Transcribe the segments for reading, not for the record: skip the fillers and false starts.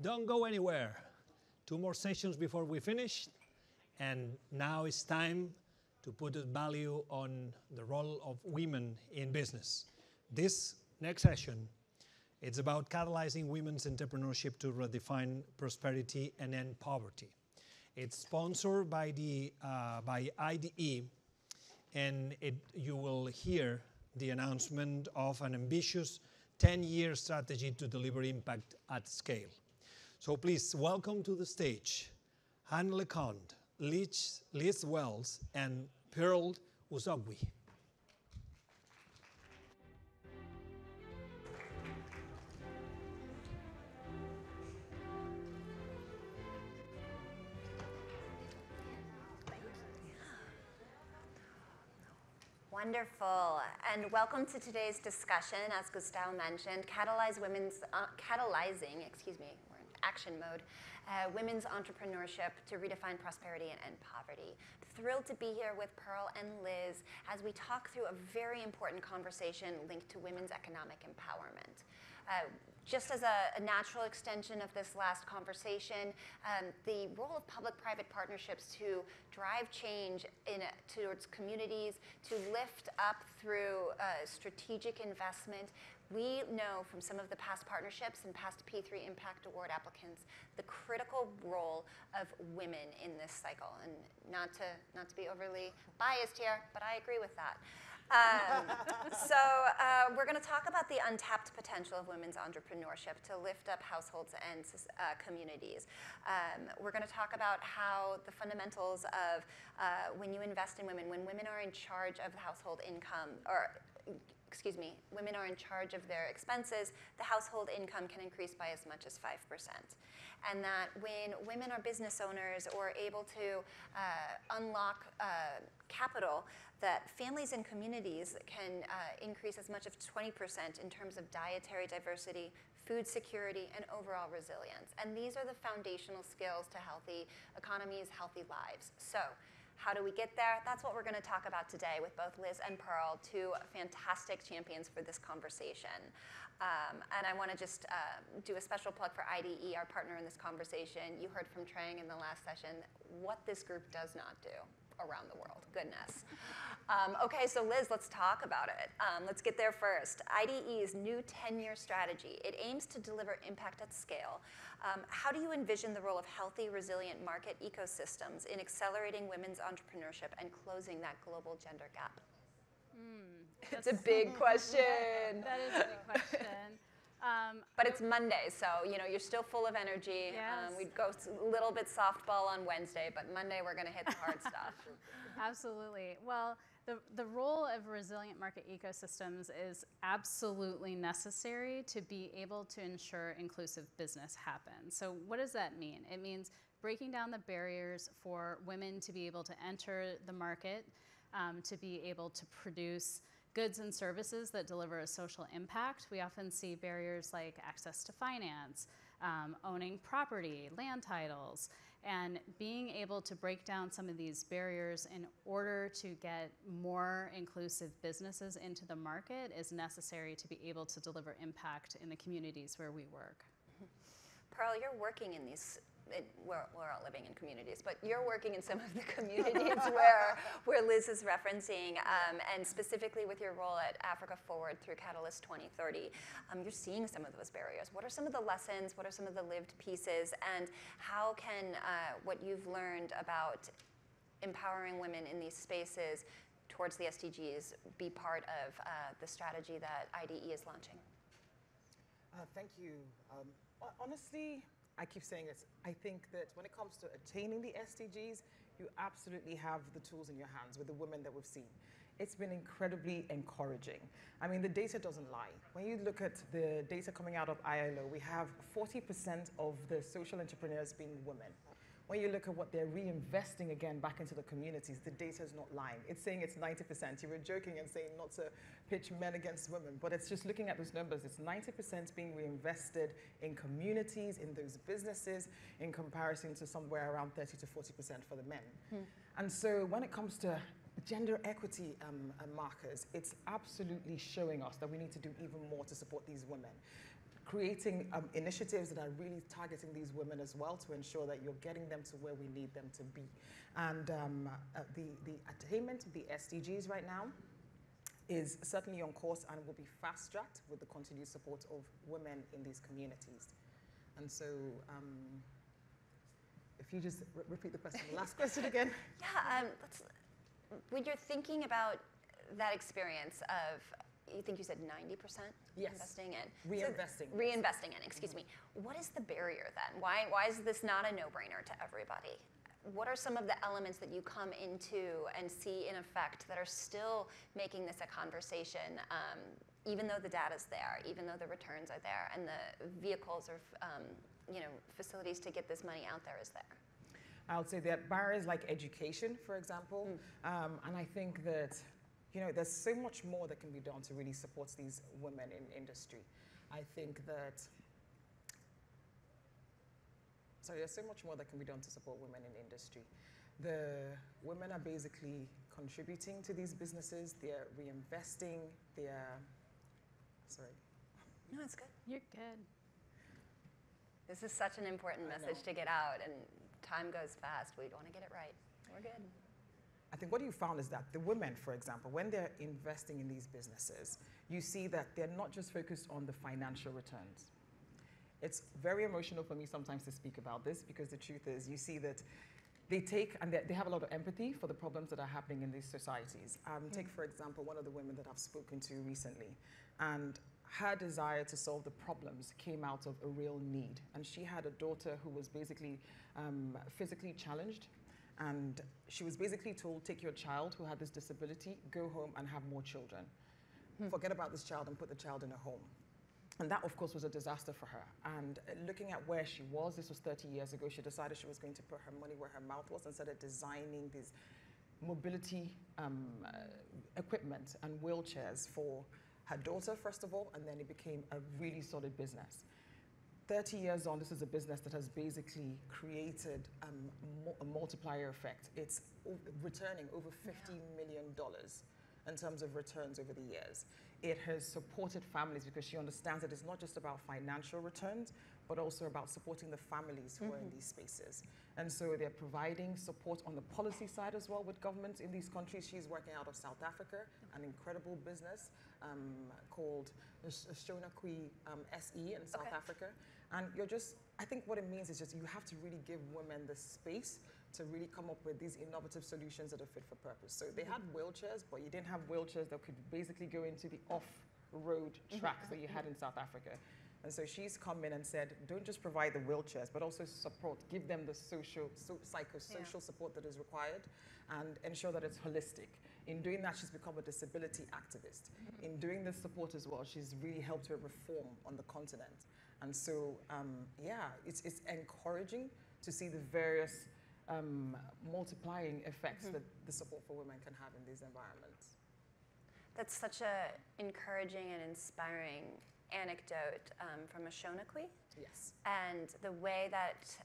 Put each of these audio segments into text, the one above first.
Don't go anywhere. Two more sessions before we finish. And now it's time to put a value on the role of women in business. This next session, it's about catalyzing women's entrepreneurship to redefine prosperity and end poverty. It's sponsored by by IDE, and you will hear the announcement of an ambitious 10-year strategy to deliver impact at scale. So please welcome to the stage Anne LeConte, Lizz Welch, and Pearl Uzokwe. Wonderful, and welcome to today's discussion. As Gustavo mentioned, catalyzing, we're in action mode, women's entrepreneurship to redefine prosperity and end poverty. Thrilled to be here with Pearl and Lizz as we talk through a very important conversation linked to women's economic empowerment. Just as a natural extension of this last conversation, the role of public-private partnerships to drive change towards communities, to lift up through strategic investment. We know from some of the past partnerships and past P3 Impact Award applicants the critical role of women in this cycle. And not to be overly biased here, but I agree with that. We're going to talk about the untapped potential of women's entrepreneurship to lift up households and communities. We're going to talk about how the fundamentals of when you invest in women, when women are in charge of the household income, women are in charge of their expenses, the household income can increase by as much as 5%. And that when women are business owners or able to unlock capital, that families and communities can increase as much as 20% in terms of dietary diversity, food security, and overall resilience. And these are the foundational skills to healthy economies, healthy lives. So, how do we get there? That's what we're going to talk about today with both Lizz and Pearl, two fantastic champions for this conversation. And I want to just do a special plug for IDE, our partner in this conversation. You heard from Trang in the last session what this group does not do around the world. Goodness. Okay, so Lizz, let's talk about it. Let's get there first. IDE's new 10-year strategy. It aims to deliver impact at scale. How do you envision the role of healthy, resilient market ecosystems in accelerating women's entrepreneurship and closing that global gender gap? It's a big question. That is a big question. But it's Monday, so you're still full of energy. Yes. We'd go a little bit softball on Wednesday, but Monday we're going to hit the hard stuff. Absolutely. Well, the role of resilient market ecosystems is absolutely necessary to be able to ensure inclusive business happens. So what does that mean? It means breaking down the barriers for women to be able to enter the market, to be able to produce goods and services that deliver a social impact. We often see barriers like access to finance, owning property, land titles, and being able to break down some of these barriers in order to get more inclusive businesses into the market is necessary to be able to deliver impact in the communities where we work. Pearl, you're working in these, we're all living in communities, but you're working in some of the communities where Lizz is referencing, and specifically with your role at Africa Forward through Catalyst 2030. You're seeing some of those barriers. What are some of the lessons? What are some of the lived pieces? And how can what you've learned about empowering women in these spaces towards the SDGs be part of the strategy that IDE is launching? Thank you. Honestly, I keep saying this, I think that when it comes to attaining the SDGs, you absolutely have the tools in your hands with the women that we've seen. It's been incredibly encouraging. I mean, the data doesn't lie. When you look at the data coming out of ILO, we have 40% of the social entrepreneurs being women. When you look at what they're reinvesting again back into the communities, the data is not lying. It's saying it's 90%. You were joking and saying not to pitch men against women, but it's just looking at those numbers. It's 90% being reinvested in communities, in those businesses, in comparison to somewhere around 30 to 40% for the men. And so when it comes to gender equity markers, it's absolutely showing us that we need to do even more to support these women. creating initiatives that are really targeting these women as well to ensure that you're getting them to where we need them to be. And the attainment of the SDGs right now is certainly on course and will be fast-tracked with the continued support of women in these communities. And so, if you just repeat the question, the last question again. Yeah, when you're thinking about that experience of, you think you said 90% Yes. investing in? Reinvesting. So, reinvesting in, excuse me. What is the barrier then? Why is this not a no-brainer to everybody? What are some of the elements that you come into and see in effect that are still making this a conversation, even though the data's there, even though the returns are there, and the vehicles or facilities to get this money out there is there? I would say that barriers like education, for example, and I think that there's so much more that can be done to really support these women in industry. I think that there's so much more that can be done to support women in industry. The women are basically contributing to these businesses. They're reinvesting. Sorry. No, it's good. You're good. This is such an important message to get out, and time goes fast. We want to get it right. We're good. I think what you found is that the women, for example, when they're investing in these businesses, you see that they're not just focused on the financial returns. It's very emotional for me sometimes to speak about this, because the truth is you see that they take and they have a lot of empathy for the problems that are happening in these societies. Take, for example, one of the women that I've spoken to recently, and her desire to solve the problems came out of a real need. And she had a daughter who was basically physically challenged, and she was basically told, take your child who had this disability, go home and have more children. Forget about this child and put the child in a home. And that, of course, was a disaster for her. And looking at where she was, this was 30 years ago, she decided she was going to put her money where her mouth was and started designing these mobility equipment and wheelchairs for her daughter, first of all, and then it became a really solid business. 30 years on, this is a business that has basically created a multiplier effect. It's returning over $50 million in terms of returns over the years. It has supported families because she understands that it's not just about financial returns, but also about supporting the families who are in these spaces. And so they're providing support on the policy side as well with governments in these countries. She's working out of South Africa, an incredible business called Uzokwe SE in South Africa. And I think what it means is just you have to really give women the space to really come up with these innovative solutions that are fit for purpose. So they had wheelchairs, but you didn't have wheelchairs that could basically go into the off-road tracks that you had in South Africa. And so she's come in and said, don't just provide the wheelchairs, but also give them the psychosocial support that is required, and ensure that it's holistic. In doing that, she's become a disability activist. In doing this support as well, she's really helped her reform on the continent. And so, it's encouraging to see the various multiplying effects that the support for women can have in these environments. That's such an encouraging and inspiring anecdote from Uzokwe. Yes. And the way that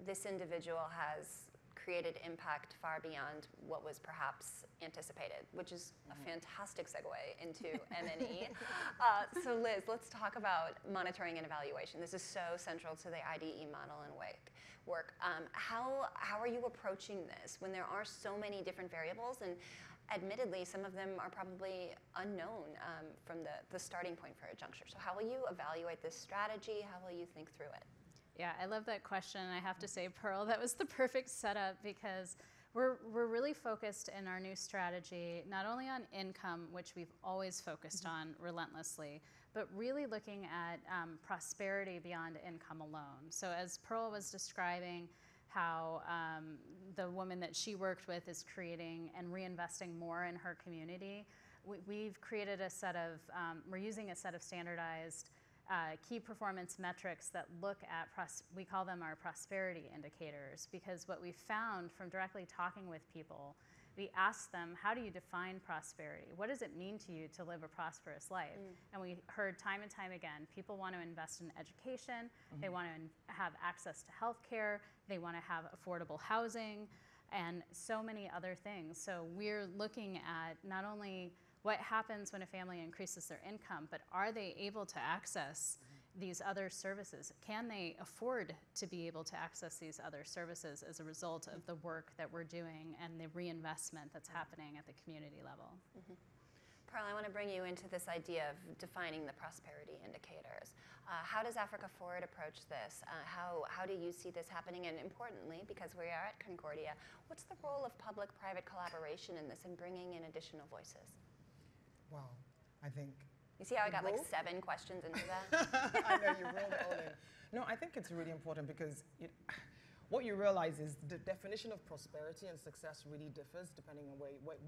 this individual has created impact far beyond what was perhaps anticipated, which is a fantastic segue into M&E. So Liz, let's talk about monitoring and evaluation. This is so central to the IDE model and work. How are you approaching this when there are so many different variables, and admittedly, some of them are probably unknown from the starting point for a juncture. So how will you evaluate this strategy? How will you think through it? Yeah, I love that question. I have to say, Pearl, that was the perfect setup, because we're really focused in our new strategy, not only on income, which we've always focused on relentlessly, but really looking at prosperity beyond income alone. So as Pearl was describing how the woman that she worked with is creating and reinvesting more in her community, we've created a set of, we're using a set of standardized key performance metrics that look at, we call them our prosperity indicators, because what we found from directly talking with people, we asked them, how do you define prosperity? What does it mean to you to live a prosperous life? And we heard time and time again, people want to invest in education, they want to have access to healthcare, they want to have affordable housing, and so many other things. So we're looking at not only what happens when a family increases their income, but are they able to access these other services? Can they afford to be able to access these other services as a result of the work that we're doing and the reinvestment that's happening at the community level? Mm-hmm. Pearl, I want to bring you into this idea of defining the prosperity indicators. How does Africa Forward approach this? How do you see this happening? And importantly, because we are at Concordia, what's the role of public-private collaboration in this and bringing in additional voices? Wow, I think... You see how I got like 7 questions into that? I know, you rolled it all in. No, I think it's really important because what you realize is the definition of prosperity and success really differs depending on what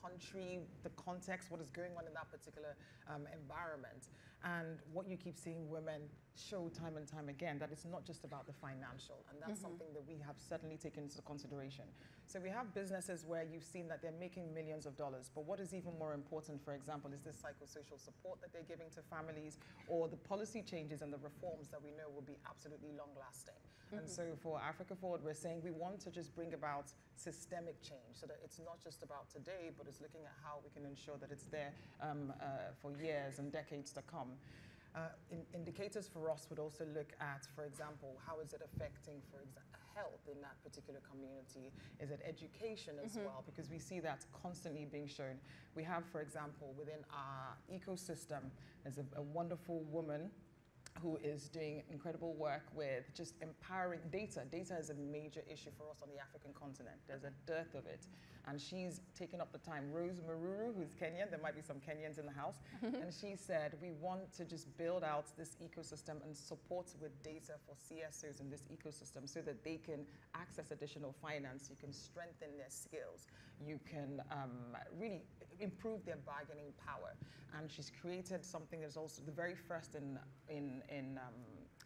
country, the context, what is going on in that particular environment. And what you keep seeing women show time and time again, that it's not just about the financial. And that's something that we have certainly taken into consideration. So we have businesses where you've seen that they're making millions of dollars. But what is even more important, for example, is this psychosocial support that they're giving to families, or the policy changes and the reforms that we know will be absolutely long-lasting. And so for Africa Forward, we're saying we want to just bring about systemic change so that it's not just about today, but it's looking at how we can ensure that it's there for years and decades to come. Indicators for us would also look at, for example, how is it affecting, for example, health in that particular community? Is it education as well? Because we see that constantly being shown. We have, for example, within our ecosystem, there's a wonderful woman who is doing incredible work with just empowering data. Data is a major issue for us on the African continent. There's a dearth of it. And she's taken up the time. Rose Maruru, who's Kenyan, there might be some Kenyans in the house, and she said, we want to just build out this ecosystem and support with data for CSOs in this ecosystem so that they can access additional finance, you can strengthen their skills, you can really improve their bargaining power. And she's created something that's also the very first in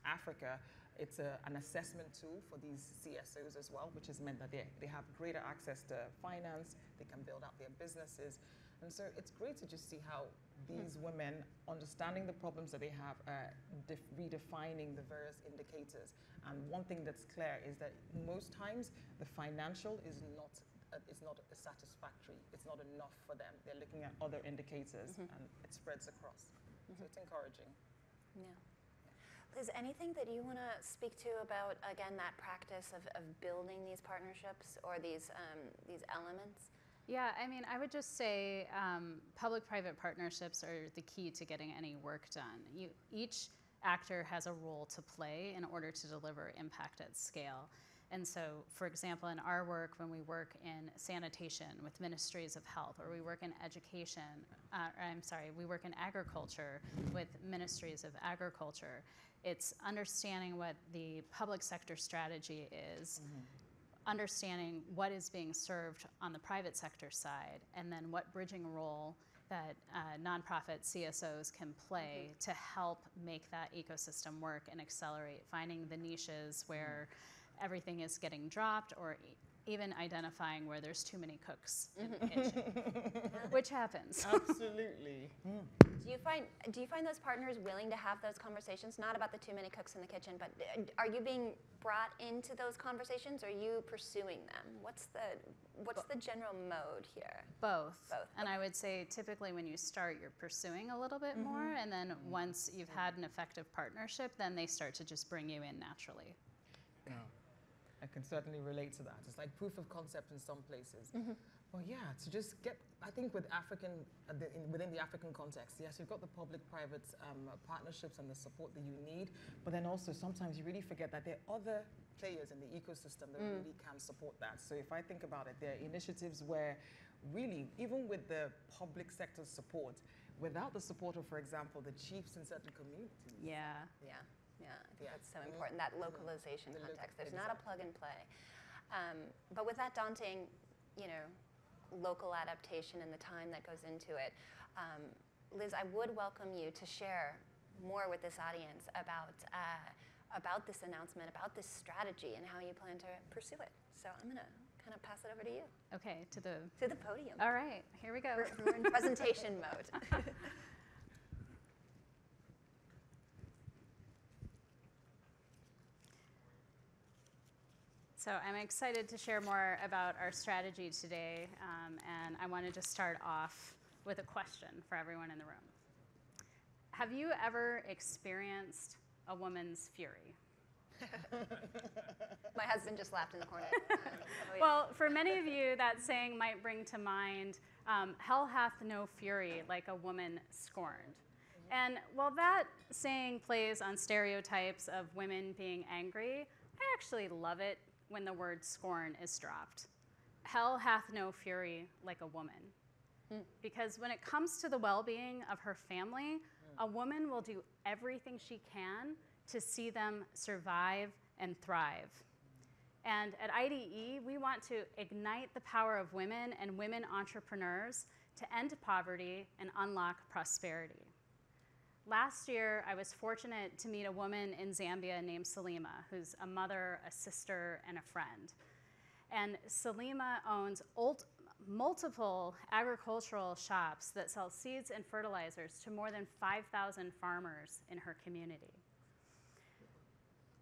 Africa. It's an assessment tool for these CSOs as well, which has meant that they have greater access to finance, they can build out their businesses. And so it's great to just see how these women, understanding the problems that they have, redefining the various indicators. And one thing that's clear is that most times the financial is not satisfactory. It's not enough for them. They're looking at other indicators and it spreads across. So it's encouraging. Yeah. Liz, anything that you want to speak to about, again, that practice of building these partnerships or these elements? Yeah, I mean, I would just say public-private partnerships are the key to getting any work done. Each actor has a role to play in order to deliver impact at scale. And so, for example, in our work, when we work in sanitation with ministries of health, or we work in education, we work in agriculture with ministries of agriculture, it's understanding what the public sector strategy is, understanding what is being served on the private sector side, and then what bridging role that nonprofit CSOs can play to help make that ecosystem work and accelerate, finding the niches where everything is getting dropped, or even identifying where there's too many cooks in the kitchen, which happens. Absolutely. Do you find those partners willing to have those conversations? Not about the too many cooks in the kitchen, but are you being brought into those conversations? Or are you pursuing them? What's the general mode here? Both. Both. And I would say typically when you start, you're pursuing a little bit more, and then once you've had an effective partnership, then they start to just bring you in naturally. Yeah. I can certainly relate to that. It's like proof of concept in some places. Well, yeah, to just get, I think with within the African context, yes, you've got the public-private partnerships and the support that you need, but then also sometimes you really forget that there are other players in the ecosystem that really can support that. So if I think about it, there are initiatives where really, even with the public sector support, without the support of, for example, the chiefs in certain communities. Yeah, I think that's so important, that localization context. There's not a plug and play. But with that daunting, local adaptation and the time that goes into it, Liz, I would welcome you to share more with this audience about this announcement, about this strategy, and how you plan to pursue it. So I'm going to kind of pass it over to you. Okay, to the podium. All right, here we go. We're in presentation mode. So I'm excited to share more about our strategy today, and I wanted to start off with a question for everyone in the room. have you ever experienced a woman's fury? My husband just laughed in the corner. Oh, yeah. Well, for many of you, that saying might bring to mind, hell hath no fury like a woman scorned. And while that saying plays on stereotypes of women being angry, I actually love it when the word scorn is dropped. Hell hath no fury like a woman. Because when it comes to the well-being of her family, a woman will do everything she can to see them survive and thrive. And at IDE, we want to ignite the power of women and women entrepreneurs to end poverty and unlock prosperity. Last year, I was fortunate to meet a woman in Zambia named Salima, who's a mother, a sister, and a friend. And Salima owns multiple agricultural shops that sell seeds and fertilizers to more than 5,000 farmers in her community.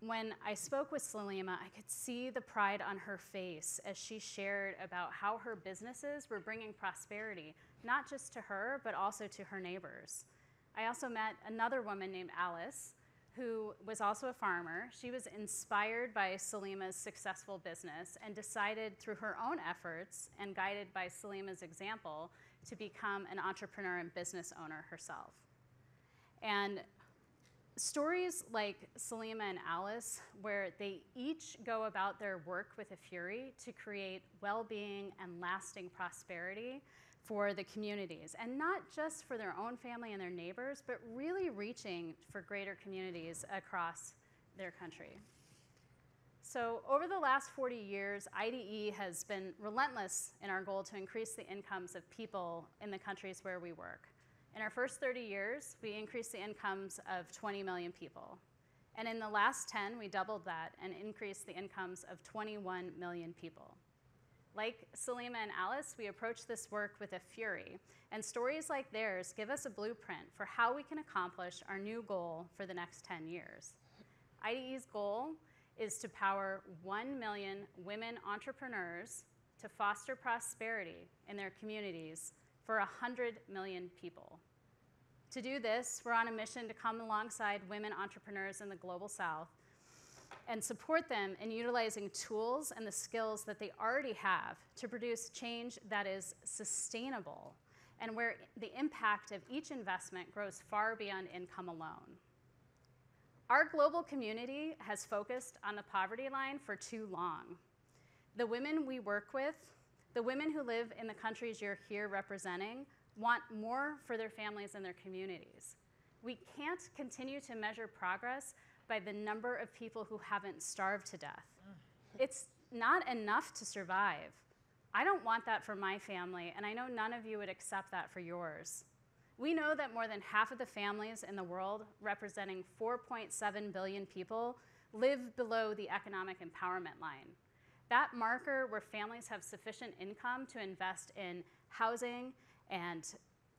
When I spoke with Salima, I could see the pride on her face as she shared about how her businesses were bringing prosperity, not just to her, but also to her neighbors. I also met another woman named Alice, who was also a farmer. She was inspired by Salima's successful business and decided through her own efforts and guided by Salima's example to become an entrepreneur and business owner herself. And stories like Salima and Alice, where they each go about their work with a fury to create well-being and lasting prosperity for the communities, and not just for their own family and their neighbors, but really reaching for greater communities across their country. So over the last 40 years, IDE has been relentless in our goal to increase the incomes of people in the countries where we work. In our first 30 years, we increased the incomes of 20 million people. And in the last 10, we doubled that and increased the incomes of 21 million people. Like Salima and Alice, we approach this work with a fury, and stories like theirs give us a blueprint for how we can accomplish our new goal for the next 10 years. IDE's goal is to power 1 million women entrepreneurs to foster prosperity in their communities for 100 million people. To do this, we're on a mission to come alongside women entrepreneurs in the Global South and support them in utilizing tools and the skills that they already have to produce change that is sustainable and where the impact of each investment grows far beyond income alone. Our global community has focused on the poverty line for too long. The women we work with, the women who live in the countries you're here representing, want more for their families and their communities. We can't continue to measure progress by the number of people who haven't starved to death. It's not enough to survive. I don't want that for my family, and I know none of you would accept that for yours. We know that more than half of the families in the world, representing 4.7 billion people, live below the economic empowerment line. That marker where families have sufficient income to invest in housing and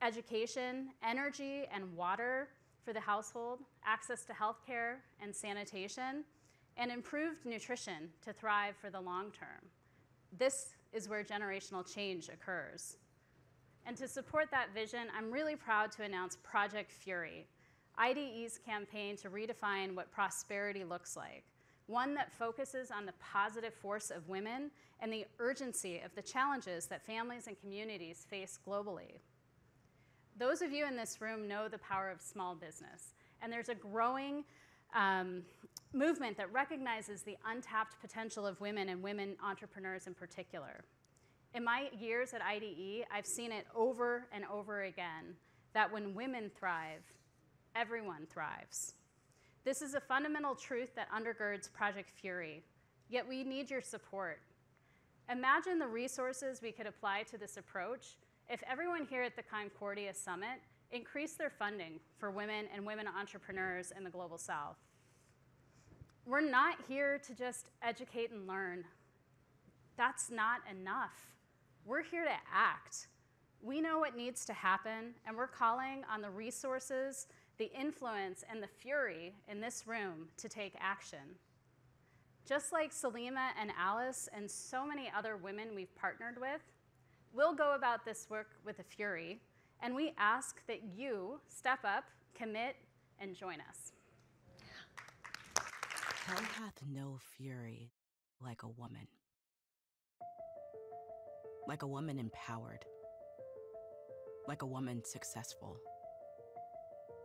education, energy and water for the household, access to healthcare and sanitation, and improved nutrition to thrive for the long term. This is where generational change occurs. And to support that vision, I'm really proud to announce Project Fury, IDE's campaign to redefine what prosperity looks like, one that focuses on the positive force of women and the urgency of the challenges that families and communities face globally. Those of you in this room know the power of small business, and there's a growing movement that recognizes the untapped potential of women and women entrepreneurs in particular. In my years at IDE, I've seen it over and over again that when women thrive, everyone thrives. This is a fundamental truth that undergirds Project Fury, yet we need your support. Imagine the resources we could apply to this approach if everyone here at the Concordia Summit increased their funding for women and women entrepreneurs in the Global South. We're not here to just educate and learn. That's not enough. We're here to act. We know what needs to happen, and we're calling on the resources, the influence, and the fury in this room to take action. Just like Salima and Alice and so many other women we've partnered with, we'll go about this work with a fury, and we ask that you step up Commit and join us. Hell hath no fury like a woman. Like a woman empowered. Like a woman successful.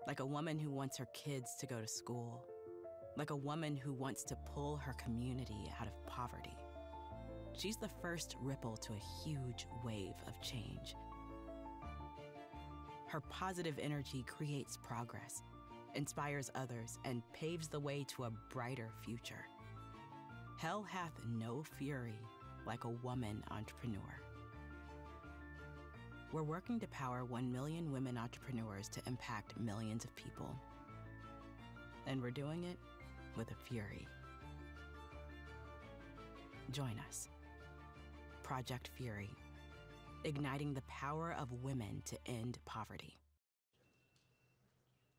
Like a woman who wants her kids to go to school. Like a woman who wants to pull her community out of poverty. She's the first ripple to a huge wave of change. Her positive energy creates progress, inspires others, and paves the way to a brighter future. Hell hath no fury like a woman entrepreneur. We're working to power 1 million women entrepreneurs to impact millions of people. And we're doing it with a fury. Join us. Project Fury, igniting the power of women to end poverty.